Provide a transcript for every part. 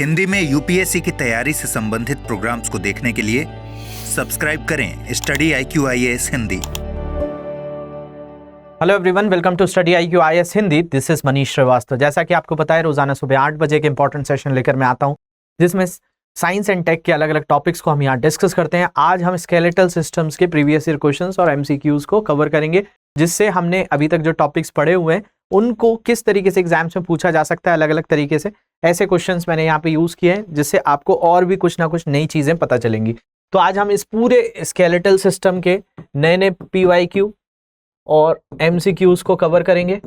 हिंदी में यूपीएससी की तैयारी से संबंधित प्रोग्राम्स को देखने के लिए सब्सक्राइब करें study IQ IAS Hindi. Hello everyone, welcome to study IQ IAS Hindi. This is Manish Shrivastava. जैसा कि आपको पता है, रोजाना सुबह 8 बजे के इंपॉर्टेंट सेशन लेकर मैं आता हूं, जिसमें साइंस एंड टेक के अलग अलग टॉपिक्स को हम यहाँ डिस्कस करते हैं। आज हम स्केलेटल सिस्टम्स के प्रीवियस ईयर क्वेश्चंस और MCQs को कवर करेंगे, जिससे हमने अभी तक जो टॉपिक्स पढ़े हुए हैं उनको किस तरीके से एग्जाम्स में पूछा जा सकता है अलग अलग तरीके से। ऐसे क्वेश्चंस मैंने यहाँ पे यूज किए हैं, जिससे आपको और भी कुछ ना कुछ नई चीजें पता चलेंगी। तो आज हम इस पूरे स्केलेटल सिस्टम के नए नए PYQ और MCQs को कवर करेंगे,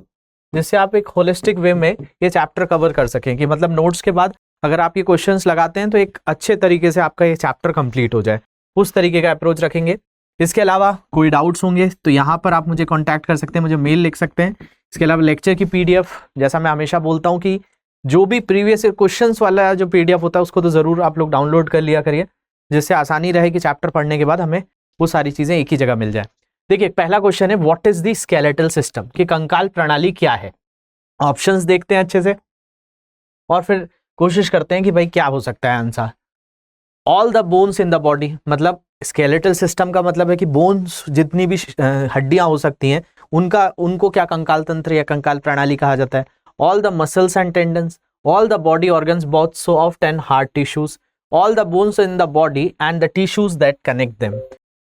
जिससे आप एक होलिस्टिक वे में ये चैप्टर कवर कर सकें, कि मतलब नोट्स के बाद अगर आप ये क्वेश्चंस लगाते हैं तो एक अच्छे तरीके से आपका ये चैप्टर कंप्लीट हो जाए, उस तरीके का अप्रोच रखेंगे। इसके अलावा कोई डाउट्स होंगे तो यहाँ पर आप मुझे कांटेक्ट कर सकते हैं, मुझे मेल लिख सकते हैं। इसके अलावा लेक्चर की PDF, जैसा मैं हमेशा बोलता हूँ कि जो भी प्रीवियस क्वेश्चंस वाला जो PDF होता है उसको तो ज़रूर आप लोग डाउनलोड कर लिया करिए, जिससे आसानी रहे कि चैप्टर पढ़ने के बाद हमें वो सारी चीज़ें एक ही जगह मिल जाए। देखिए, पहला क्वेश्चन है what is the skeletal system, कि कंकाल प्रणाली क्या है। ऑप्शंस देखते हैं अच्छे से और फिर कोशिश करते हैं कि भाई क्या हो सकता है answer. All the bones in the body, मतलब स्केलेटल सिस्टम का मतलब है कि बोन्स जितनी भी हड्डियां हो सकती हैं उनको क्या कंकाल तंत्र या कंकाल प्रणाली कहा जाता है। All the muscles and tendons, all the body organs both soft and hard tissues, all the bones in the body and the tissues that connect them.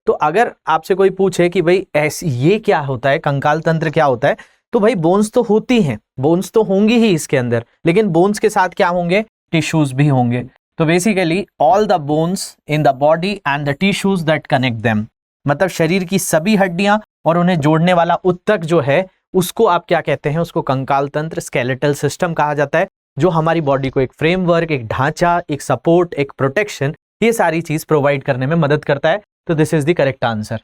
तो अगर आपसे कोई पूछे कि भाई ऐसी ये क्या होता है, कंकाल तंत्र क्या होता है, तो भाई बोन्स तो होती हैं, बोन्स तो होंगी ही इसके अंदर, लेकिन बोन्स के साथ क्या होंगे, टिश्यूज भी होंगे। तो basically all the bones in the body and the tissues that connect them, मतलब शरीर की सभी हड्डियां और उन्हें जोड़ने वाला उत्तक जो है उसको आप क्या कहते हैं, उसको कंकाल तंत्र, स्केलेटल सिस्टम कहा जाता है, जो हमारी बॉडी को एक फ्रेमवर्क, एक ढांचा, एक सपोर्ट, एक प्रोटेक्शन, ये सारी चीज प्रोवाइड करने में मदद करता है। तो this is the correct answer.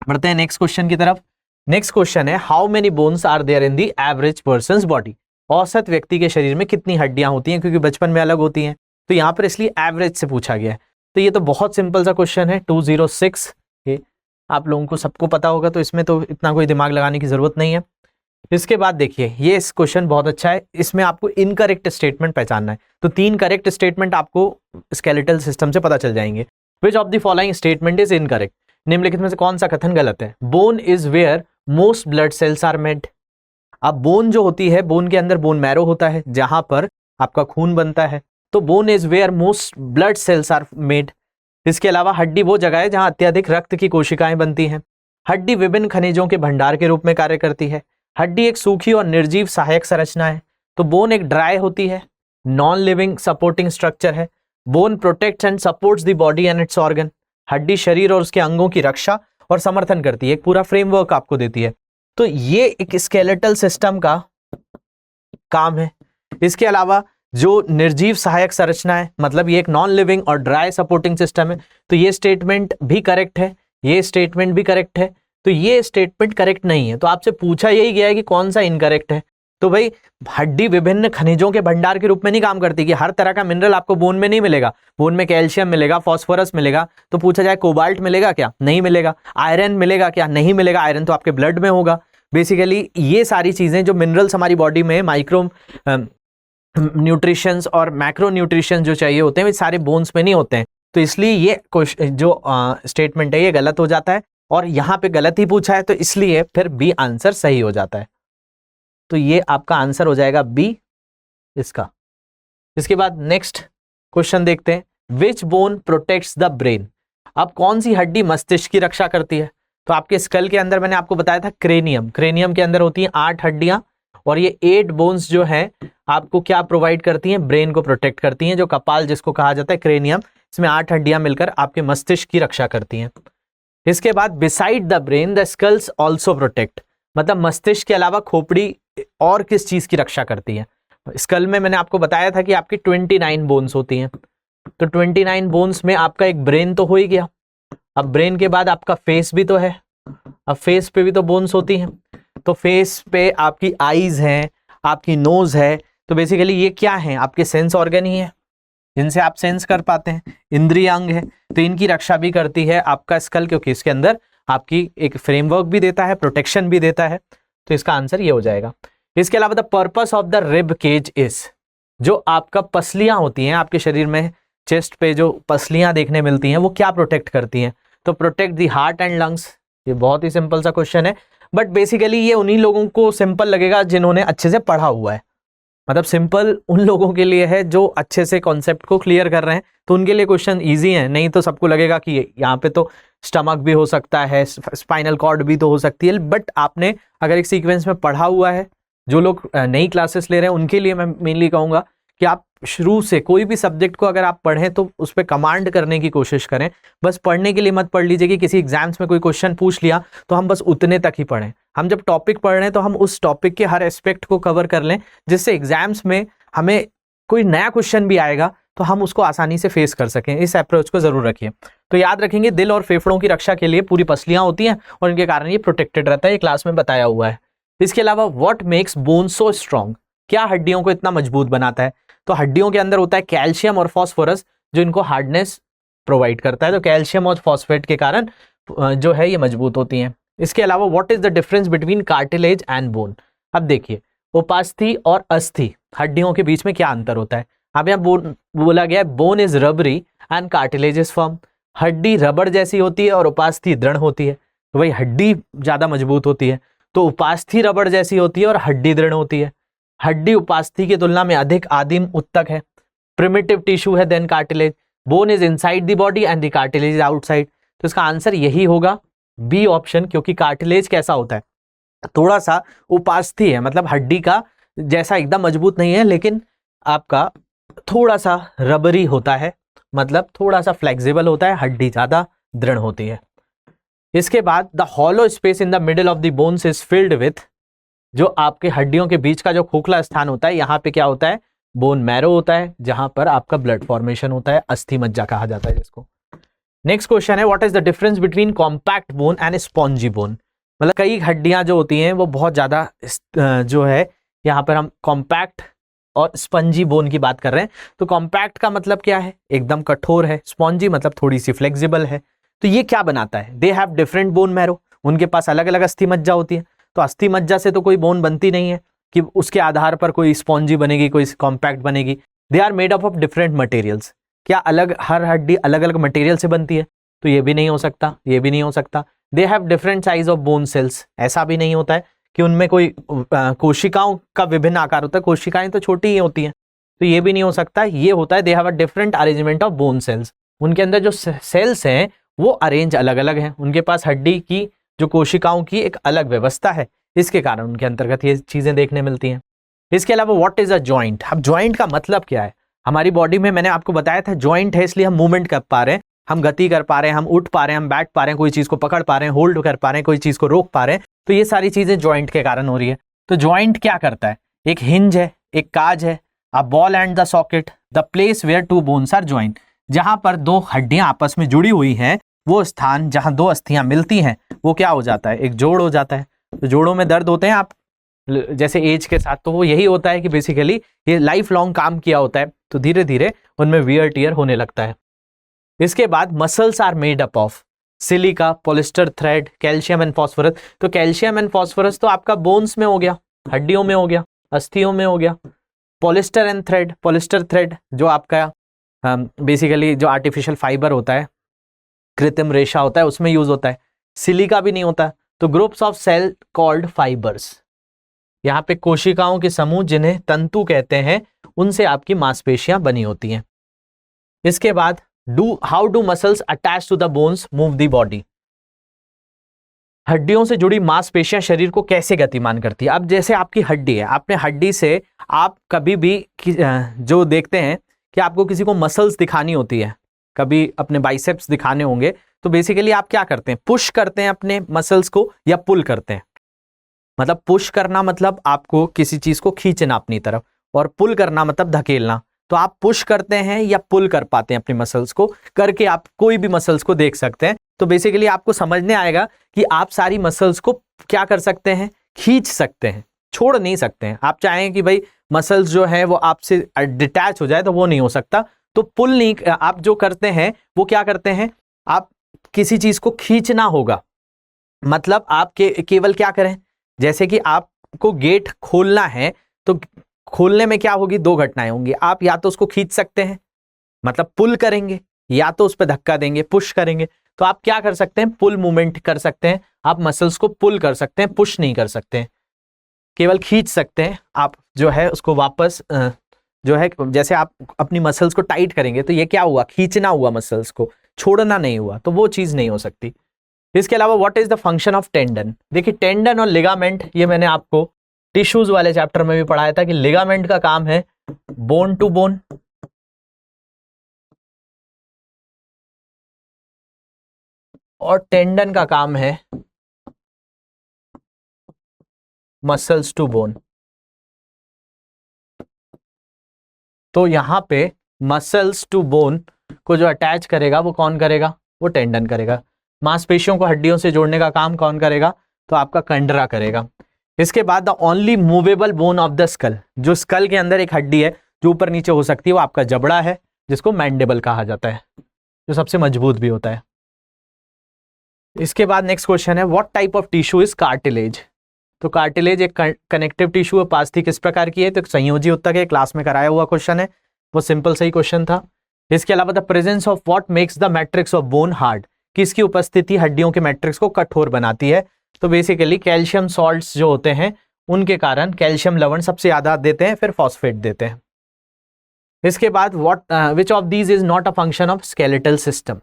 बढ़ते हैं नेक्स्ट क्वेश्चन की तरफ। नेक्स्ट क्वेश्चन है how many bones are there in the average person's body, औसत व्यक्ति के शरीर में कितनी हड्डियां होती हैं, क्योंकि बचपन में अलग होती हैं, तो यहाँ पर इसलिए एवरेज से पूछा गया है। तो ये तो बहुत सिंपल सा क्वेश्चन है, 206, ये आप लोगों को सबको पता होगा, तो इसमें तो इतना कोई दिमाग लगाने की जरूरत नहीं है। इसके बाद देखिए, ये इस क्वेश्चन बहुत अच्छा है, इसमें आपको इनकरेक्ट स्टेटमेंट पहचानना है। तो 3 करेक्ट स्टेटमेंट आपको स्केलेटल सिस्टम से पता चल जाएंगे। Which of the following statement is incorrect, निम्नलिखित में से कौन सा कथन गलत है। Bone is where most blood cells are made. अब बोन जो होती है, बोन के अंदर बोन मैरो होता है, जहां पर आपका खून बनता है, तो bone is where most blood cells are made. इसके अलावा हड्डी वो जगह है जहां अत्यधिक रक्त की कोशिकाएं बनती हैं। हड्डी विभिन्न खनिजों के भंडार के रूप में कार्य करती है। हड्डी एक सूखी और निर्जीव सहायक संरचना है। तो बोन एक ड्राई होती है, नॉन लिविंग सपोर्टिंग स्ट्रक्चर है। Bone protects and supports the body and it's organ. हड्डी शरीर और उसके अंगों की रक्षा और समर्थन करती है, एक पूरा फ्रेमवर्क आपको देती है। तो ये एक स्केलेटल सिस्टम का काम है। इसके अलावा जो निर्जीव सहायक संरचना है, मतलब ये एक नॉन लिविंग और ड्राई सपोर्टिंग सिस्टम है, तो ये स्टेटमेंट भी करेक्ट है, ये स्टेटमेंट भी करेक्ट है। तो ये स्टेटमेंट करेक्ट नहीं है। तो आपसे पूछा यही गया है कि कौन सा इनकरेक्ट है। तो भाई हड्डी विभिन्न खनिजों के भंडार के रूप में नहीं काम करती, कि हर तरह का मिनरल आपको बोन में नहीं मिलेगा। बोन में कैल्शियम मिलेगा, फास्फोरस मिलेगा, तो पूछा जाए कोबाल्ट मिलेगा क्या, नहीं मिलेगा। आयरन मिलेगा क्या, नहीं मिलेगा। आयरन तो आपके ब्लड में होगा। बेसिकली ये सारी चीजें जो मिनरल्स हमारी बॉडी में माइक्रो न्यूट्रिशंस और मैक्रो न्यूट्रिशन जो चाहिए होते हैं, वे सारे बोन्स में नहीं होते हैं। तो इसलिए ये जो स्टेटमेंट है ये गलत हो जाता है, और यहाँ पे गलत ही पूछा है, तो इसलिए फिर बी आंसर सही हो जाता है। तो ये आपका आंसर हो जाएगा बी इसका। इसके बाद नेक्स्ट क्वेश्चन देखते हैं, विच बोन प्रोटेक्ट्स द ब्रेन। अब कौन सी हड्डी मस्तिष्क की रक्षा करती है। तो आपके स्कल के अंदर मैंने आपको बताया था क्रेनियम, क्रेनियम के अंदर होती हैं 8 हड्डियां, और ये 8 बोन्स जो हैं आपको क्या प्रोवाइड करती हैं, ब्रेन को प्रोटेक्ट करती हैं। जो कपाल जिसको कहा जाता है क्रेनियम, इसमें 8 हड्डियां मिलकर आपके मस्तिष्क की रक्षा करती हैं। इसके बाद beside the brain the skulls also protect, मतलब मस्तिष्क के अलावा खोपड़ी और किस चीज की रक्षा करती है। स्कल में मैंने आपको बताया था कि आपकी 29 बोन्स होती हैं, तो 29 बोन्स में आपका एक ब्रेन तो हो ही गया। अब ब्रेन के बाद आपका फेस भी तो है, अब फेस पे भी तो बोन्स होती हैं। तो फेस पे आपकी आईज हैं, आपकी नोज है, तो बेसिकली ये क्या है, आपके सेंस ऑर्गन ही है, जिनसे आप सेंस कर पाते हैं, इंद्रिय अंग है। तो इनकी रक्षा भी करती है आपका स्कल, क्योंकि इसके अंदर आपकी एक फ्रेमवर्क भी देता है, प्रोटेक्शन भी देता है। तो इसका आंसर ये हो जाएगा। इसके अलावा the purpose of the rib cage is, जो आपका पसलियां होती हैं आपके शरीर में, चेस्ट पे जो पसलियां देखने मिलती हैं वो क्या प्रोटेक्ट करती हैं? तो protect the heart and lungs. ये बहुत ही सिंपल सा क्वेश्चन है, बट बेसिकली ये उन्हीं लोगों को सिंपल लगेगा जिन्होंने अच्छे से पढ़ा हुआ है। मतलब सिंपल उन लोगों के लिए है जो अच्छे से कॉन्सेप्ट को क्लियर कर रहे हैं, तो उनके लिए क्वेश्चन इजी है। नहीं तो सबको लगेगा कि यहाँ पे तो स्टमक भी हो सकता है, स्पाइनल कॉर्ड भी तो हो सकती है, बट आपने अगर एक सीक्वेंस में पढ़ा हुआ है, जो लोग नई क्लासेस ले रहे हैं उनके लिए मैं मेनली कहूँगा कि आप शुरू से कोई भी सब्जेक्ट को अगर आप पढ़ें तो उस पर कमांड करने की कोशिश करें। बस पढ़ने के लिए मत पढ़ लीजिए कि किसी एग्जाम्स में कोई क्वेश्चन पूछ लिया तो हम बस उतने तक ही पढ़ें। हम जब टॉपिक पढ़ रहे हैं तो हम उस टॉपिक के हर एस्पेक्ट को कवर कर लें, जिससे एग्जाम्स में हमें कोई नया क्वेश्चन भी आएगा तो हम उसको आसानी से फेस कर सकें। इस अप्रोच को जरूर रखिए। तो याद रखेंगे, दिल और फेफड़ों की रक्षा के लिए पूरी पसलियां होती हैं और इनके कारण ये प्रोटेक्टेड रहता है। ये क्लास में बताया हुआ है। इसके अलावा what makes bone so strong, क्या हड्डियों को इतना मजबूत बनाता है? तो हड्डियों के अंदर होता है कैल्शियम और फॉस्फोरस, जो इनको हार्डनेस प्रोवाइड करता है। तो कैल्शियम और फॉस्फेट के कारण जो है ये मजबूत होती हैं। इसके अलावा what is the difference between cartilage and bone? अब देखिए, उपास्थि और अस्थि हड्डियों के बीच में क्या अंतर होता है? अब यहाँ बोला गया है bone is rubbery and cartilage is firm. हड्डी रबड़ जैसी होती है और उपास्थि दृढ़ होती है। तो भाई हड्डी ज्यादा मजबूत होती है, तो उपास्थि रबड़ जैसी होती है और हड्डी दृढ़ होती है। हड्डी उपास्थि की तुलना में अधिक आदिम उत्तक है, प्रिमिटिव टिश्यू है then cartilage. Bone is inside the body and the cartilage is outside. तो इसका आंसर यही होगा बी ऑप्शन, क्योंकि कार्टिलेज कैसा होता है? थोड़ा सा उपास्थि है, मतलब हड्डी का जैसा एकदम मजबूत नहीं है, लेकिन आपका थोड़ा सा रबरी होता है, मतलब थोड़ा सा फ्लेक्सिबल होता है, हड्डी ज्यादा दृढ़ होती है। इसके बाद the hollow space in the middle of the bones is filled with, जो आपके हड्डियों के बीच का जो खोखला स्थान होता है, यहाँ पे क्या होता है? बोन मैरो होता है, जहां पर आपका ब्लड फॉर्मेशन होता है, अस्थि मज्जा कहा जाता है जिसको। नेक्स्ट क्वेश्चन है, what is the difference between compact bone and spongy bone? मतलब कई हड्डियां जो होती हैं वो बहुत ज्यादा जो है, यहाँ पर हम कॉम्पैक्ट और स्पंजी बोन की बात कर रहे हैं। तो कॉम्पैक्ट का मतलब क्या है? एकदम कठोर है। स्पॉन्जी मतलब थोड़ी सी फ्लेक्सिबल है। तो ये क्या बनाता है? They have different bone marrow, उनके पास अलग अलग अस्थि मज्जा होती है। तो अस्थि मज्जा से तो कोई बोन बनती नहीं है कि उसके आधार पर कोई स्पॉन्जी बनेगी, कोई कॉम्पैक्ट बनेगी। They are made up of different materials. क्या अलग हर हड्डी अलग अलग मटेरियल से बनती है? तो ये भी नहीं हो सकता, ये भी नहीं हो सकता। They have different size of bone cells, ऐसा भी नहीं होता है कि उनमें कोई कोशिकाओं का विभिन्न आकार होता है। कोशिकाएं तो छोटी ही होती हैं, तो ये भी नहीं हो सकता। ये होता है they have a different arrangement of bone cells. उनके अंदर जो सेल्स हैं वो अरेंज अलग अलग हैं। उनके पास हड्डी की जो कोशिकाओं की एक अलग व्यवस्था है, इसके कारण उनके अंतर्गत ये चीजें देखने मिलती हैं। इसके अलावा व्हाट इज अ जॉइंट? अब जॉइंट का मतलब क्या है? हमारी बॉडी में मैंने आपको बताया था जॉइंट है, इसलिए हम मूवमेंट कर पा रहे हैं, हम गति कर पा रहे हैं, हम उठ पा रहे हैं, हम बैठ पा रहे हैं, कोई चीज को पकड़ पा रहे हैं, होल्ड कर पा रहे हैं, कोई चीज को रोक पा रहे हैं। तो ये सारी चीजें जॉइंट के कारण हो रही है। तो जॉइंट क्या करता है? एक हिंज है, एक काज है, a ball and the socket, the place where two bones are joint. जहां पर दो हड्डियां आपस में जुड़ी हुई हैं, वो स्थान जहां दो अस्थियां मिलती हैं वो क्या हो जाता है? एक जोड़ हो जाता है। तो जोड़ों में दर्द होते हैं आप जैसे एज के साथ, तो वो यही होता है कि बेसिकली ये लाइफ लॉन्ग काम किया होता है, तो धीरे धीरे उनमें वियर टियर होने लगता है। इसके बाद muscles are made up of silica, polyester thread, calcium and phosphorus. तो कैल्शियम एंड फॉस्फोरस तो आपका बोन्स में हो गया, हड्डियों में हो गया, अस्थियों में हो गया। Polyester and thread, polyester thread जो आपका बेसिकली जो आर्टिफिशियल फाइबर होता है, कृत्रिम रेशा होता है, उसमें यूज होता है। सिलिका भी नहीं होता। तो groups of cell called fibres, यहाँ पे कोशिकाओं के समूह जिन्हें तंतु कहते हैं, उनसे आपकी मांसपेशियां बनी होती हैं। इसके बाद how do muscles attach to the bones move the body? हड्डियों से जुड़ी मांसपेशियां शरीर को कैसे गतिमान करती है? अब जैसे आपकी हड्डी है, आपने हड्डी से आप कभी भी जो देखते हैं कि आपको किसी को मसल्स दिखानी होती है, कभी अपने बाइसेप्स दिखाने होंगे, तो बेसिकली आप क्या करते हैं? पुश करते हैं अपने मसल्स को या पुल करते हैं? मतलब पुश करना मतलब आपको किसी चीज को खींचना अपनी तरफ, और पुल करना मतलब धकेलना। तो आप पुश करते हैं या पुल कर पाते हैं अपने मसल्स को, करके आप कोई भी मसल्स को देख सकते हैं। तो बेसिकली आपको समझने आएगा कि आप सारी मसल्स को क्या कर सकते हैं? खींच सकते हैं, छोड़ नहीं सकते हैं। आप चाहें कि भाई मसल्स जो है वो आपसे डिटैच हो जाए, तो वो नहीं हो सकता। तो पुल नहीं, आप जो करते हैं वो क्या करते हैं? आप किसी चीज को खींचना होगा, मतलब आप केवल क्या करें? जैसे कि आपको गेट खोलना है, तो खोलने में क्या होगी, दो घटनाएं होंगी। आप या तो उसको खींच सकते हैं, मतलब पुल करेंगे, या तो उस पर धक्का देंगे, पुश करेंगे। तो आप क्या कर सकते हैं, पुल मूवमेंट कर सकते हैं। आप मसल्स को पुल कर सकते हैं, पुश नहीं कर सकते हैं, केवल खींच सकते हैं। आप जो है उसको वापस जो है, जैसे आप अपनी मसल्स को टाइट करेंगे तो ये क्या हुआ, खींचना हुआ, मसल्स को छोड़ना नहीं हुआ, तो वो चीज नहीं हो सकती। इसके अलावा what is the function of tendon. देखिए टेंडन और लिगामेंट, ये मैंने आपको टिश्यूज वाले चैप्टर में भी पढ़ाया था कि लिगामेंट का काम है बोन टू बोन, और टेंडन का काम है मसल्स टू बोन। तो यहां पे मसल्स टू बोन को जो अटैच करेगा वो कौन करेगा, वो टेंडन करेगा। मांसपेशियों को हड्डियों से जोड़ने का काम कौन करेगा, तो आपका कंडरा करेगा। इसके बाद the only movable bone of the skull, जो स्कल के अंदर एक हड्डी है जो ऊपर नीचे हो सकती है, वो आपका जबड़ा है, जिसको मैंडिबल कहा जाता है, जो सबसे मजबूत भी होता है। इसके बाद नेक्स्ट क्वेश्चन है what type of tissue is cartilage. तो कार्टिलेज एक कनेक्टिव टिश्यू है। पास्थी किस प्रकार की है, तो संयोजी उत्तक है, क्लास में कराया हुआ क्वेश्चन है, वो सिंपल सही क्वेश्चन था। इसके अलावा the presence of what makes the matrix of bone hard, किसकी उपस्थिति हड्डियों के मैट्रिक्स को कठोर बनाती है, तो बेसिकली कैल्शियम सॉल्ट्स जो होते हैं उनके कारण कैल्शियम लवण सबसे ज्यादा देते हैं, फिर फॉस्फेट देते हैं। इसके बाद what which of these is not a function of skeletal system,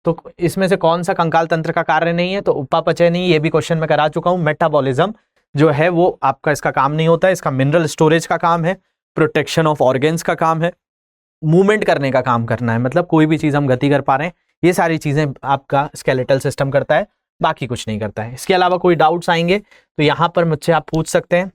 तो इसमें से कौन सा कंकाल तंत्र का कार्य नहीं है, तो उपापचय नहीं, ये भी क्वेश्चन में करा चुका हूं। मेटाबॉलिज्म जो है वो आपका इसका काम नहीं होता है, इसका मिनरल स्टोरेज का काम है, प्रोटेक्शन ऑफ ऑर्गेन्स का काम है, मूवमेंट करने का काम करना है, मतलब कोई भी चीज हम गति कर पा रहे हैं, ये सारी चीजें आपका स्केलेटल सिस्टम करता है, बाकी कुछ नहीं करता है। इसके अलावा कोई डाउट्स आएंगे तो यहाँ पर मुझसे आप पूछ सकते हैं।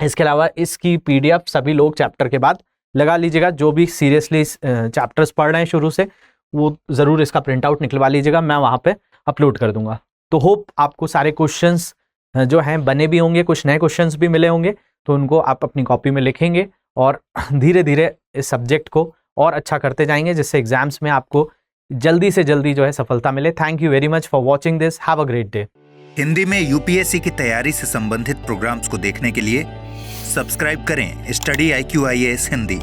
इसके अलावा इसकी पीडीएफ सभी लोग चैप्टर के बाद लगा लीजिएगा, जो भी सीरियसली चैप्टर्स पढ़ रहे हैं शुरू से, वो जरूर इसका प्रिंट आउट निकलवा लीजिएगा, मैं वहाँ पे अपलोड कर दूंगा। तो होप आपको सारे क्वेश्चंस जो हैं बने भी होंगे, कुछ नए क्वेश्चंस भी मिले होंगे, तो उनको आप अपनी कॉपी में लिखेंगे और धीरे धीरे इस सब्जेक्ट को और अच्छा करते जाएंगे, जिससे एग्जाम्स में आपको जल्दी से जल्दी जो है सफलता मिले। Thank you very much for watching this, have a great day. Hindi में यूपीएससी की तैयारी से संबंधित प्रोग्राम्स को देखने के लिए सब्सक्राइब करें स्टडी IQ IAS हिंदी।